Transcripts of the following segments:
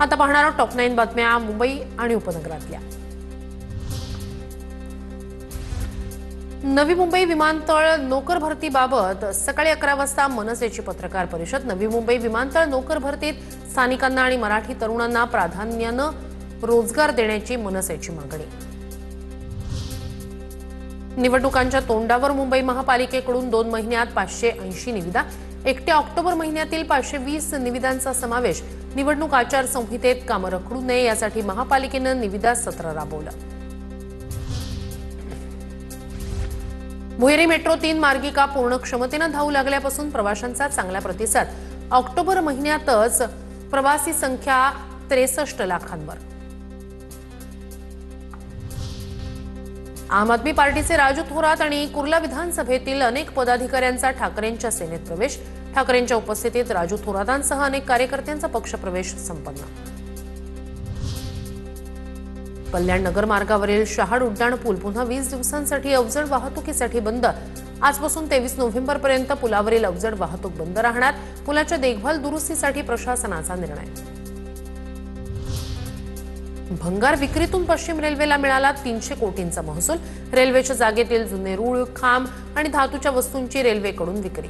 आता पाहणार आहोत टॉप 9 बातम्या मुंबई आणि उपनगरातल्या। नवी मुंबई विमानतळ नोकर भरतीबाबत सकाळी 11 वाजता मनसेची पत्रकार परिषद। नवी मुंबई विमानतळ नोकर भरतीत स्थानिकांना आणि मराठी तरुणांना प्राधान्याने रोजगार देण्याची मनसेची मागणी। निवडणुकांच्या तोंडावर मुंबई महापालिकेकडून 2 महिन्यात 580 निविदा। 1 ऑक्टोबर महिन्यातील 520 निविदांचा समावेश। निवडणूक आचारसंहितेत कामं रखडू नये यासाठी महापालिकेने निविदा सत्र राबवलं। भुयारी मेट्रो 3 मार्गिका पूर्ण क्षमतेने धावू लागल्यापासून प्रवाशांचा चांगला प्रतिसाद। ऑक्टोबर महिन्यातच प्रवासी संख्या 63 लाखांवर। आम आदमी पार्टीचे राजू थोरात आणि कुर्ला विधानसभेतील अनेक पदाधिकाऱ्यांचा ठाकरेंच्या सेनेत प्रवेश। ठाकरेंच्या उपस्थितीत राजू थोरातांसह अनेक कार्यकर्त्यांचा पक्षप्रवेश संपन्न। कल्याण नगर मार्गावरील शहाड उड्डाण पूल पुन्हा 20 दिवसांसाठी अवजड वाहतुकीसाठी बंद। आजपासून 23 नोव्हेंबरपर्यंत पुलावरील अवजड वाहतूक बंद राहणार। पुलाच्या देखभाल दुरुस्तीसाठी प्रशासनाचा निर्णय। भंगार विक्रीतून पश्चिम रेल्वेला मिळाला 300 कोटींचा महसूल। रेल्वेच्या जागेतील जुने रूळ, खांब आणि धातूच्या वस्तूंची रेल्वेकडून विक्री।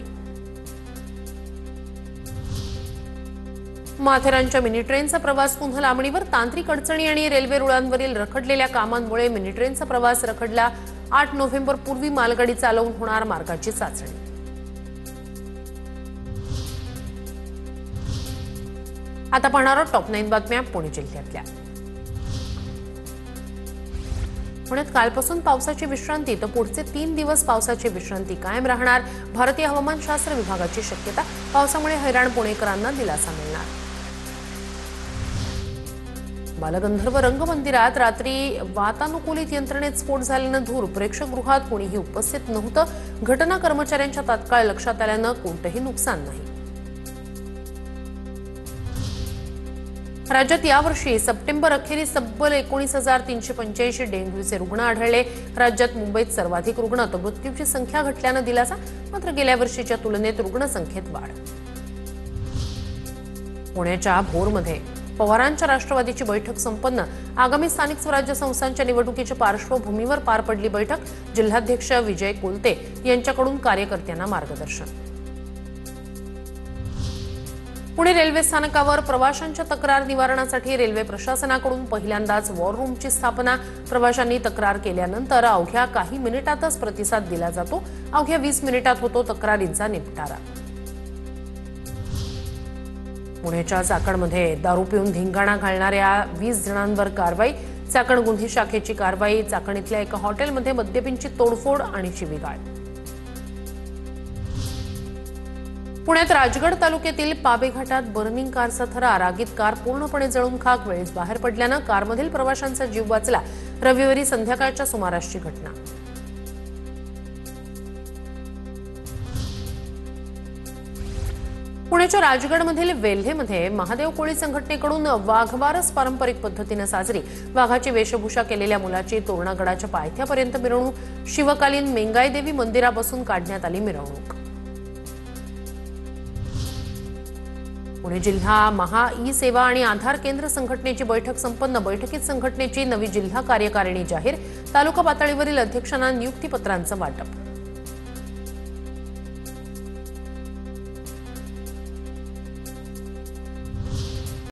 माथेरानच्या मिनी ट्रेनचा प्रवास पुन्हा लांबणीवर। तांत्रिक अडचणी आणि रेल्वे रुळांवरील रखडलेल्या कामांमुळे मिनी ट्रेनचा प्रवास रखडला। 8 नोव्हेंबर पूर्वी मालगाडी चालवून होणार मार्गाची चाचणी। आता पाहणार आहोत टॉप 9 बातम्या पुणे जिल्ह्यातल्या। पुण्यात कालपासून पावसाची विश्रांती, तर पुढचे 3 दिवस पावसाची विश्रांती कायम राहणार। भारतीय हवामानशास्त्र विभागाची शक्यता। पावसामुळे हैराण पुणेकरांना दिलासा मिळणार। बालगंधर्व रंगमंदिरात रात्री वातानुकूलित यंत्रणेत स्फोट झाल्यानं धूर। प्रेक्षकगृहात कोणीही उपस्थित नव्हतं। घटना कर्मचाऱ्यांच्या तात्काळ लक्षात आल्यानं कोणतेही नुकसान नाही। राज्यात यावर्षी सप्टेंबर अखेरीस तब्बल 19,385 डेंग्यूचे रुग्ण आढळले। राज्यात मुंबईत सर्वाधिक रुग्ण, तर मृत्यूची संख्या घटल्यानं दिलासा। मात्र गेल्या वर्षीच्या तुलनेत रुग्णसंख्येत वाढ। पुण्याच्या भोरमध्ये पवारांच्या राष्ट्रवादीची बैठक संपन्न। आगामी स्थानिक स्वराज्य संस्थांच्या निवडणुकीच्या पार्श्वभूमीवर पार पडली बैठक। जिल्हाध्यक्ष विजय कोलते यांच्याकडून कार्यकर्त्यांना मार्गदर्शन। पुणे रेल्वे स्थानकावर प्रवाशांच्या तक्रार निवारणासाठी रेल्वे प्रशासनाकडून पहिल्यांदाच वॉर रूमची स्थापना। प्रवाशांनी तक्रार केल्यानंतर अवघ्या काही मिनिटातच प्रतिसाद दिला जातो। अवघ्या 20 मिनिटात होतो तक्रारींचा निपटारा। पुण्याच्या चाकणमध्ये दारू पिऊन धिंगाणा घालणाऱ्या 20 जणांवर कारवाई। चाकण गुन्हे शाखेची कारवाई। चाकण इथल्या एका हॉटेलमध्ये मद्यपींची तोडफोड आणि शिवीगाळ। पुण्यात राजगड तालुक्यातील पाबे घाटात बर्निंग कारचा थरार। आगीत कार पूर्णपणे जळून खाक। वेळेस बाहेर पडल्यानं कारमधील प्रवाशांचा जीव वाचला। रविवारी संध्याकाळच्या सुमारासची घटना। पुण्याच्या राजगडमधील वेल्हेमध्ये महादेव कोळी संघटनेकडून वाघबारस पारंपरिक पद्धतीने साजरी। वाघाची वेशभूषा केलेल्या मुलाची तोरणागडाच्या पायथ्यापर्यंत मिरवणूक। शिवकालीन मेंगाईदेवी मंदिरापासून काढण्यात आली मिरवणूक। पुणे जिल्हा महा ई सेवा आणि आधार केंद्र संघटनेची बैठक संपन्न। बैठकीत संघटनेची नवी जिल्हा कार्यकारिणी जाहीर। तालुका पातळीवरील अध्यक्षांना नियुक्तीपत्रांचं वाटप।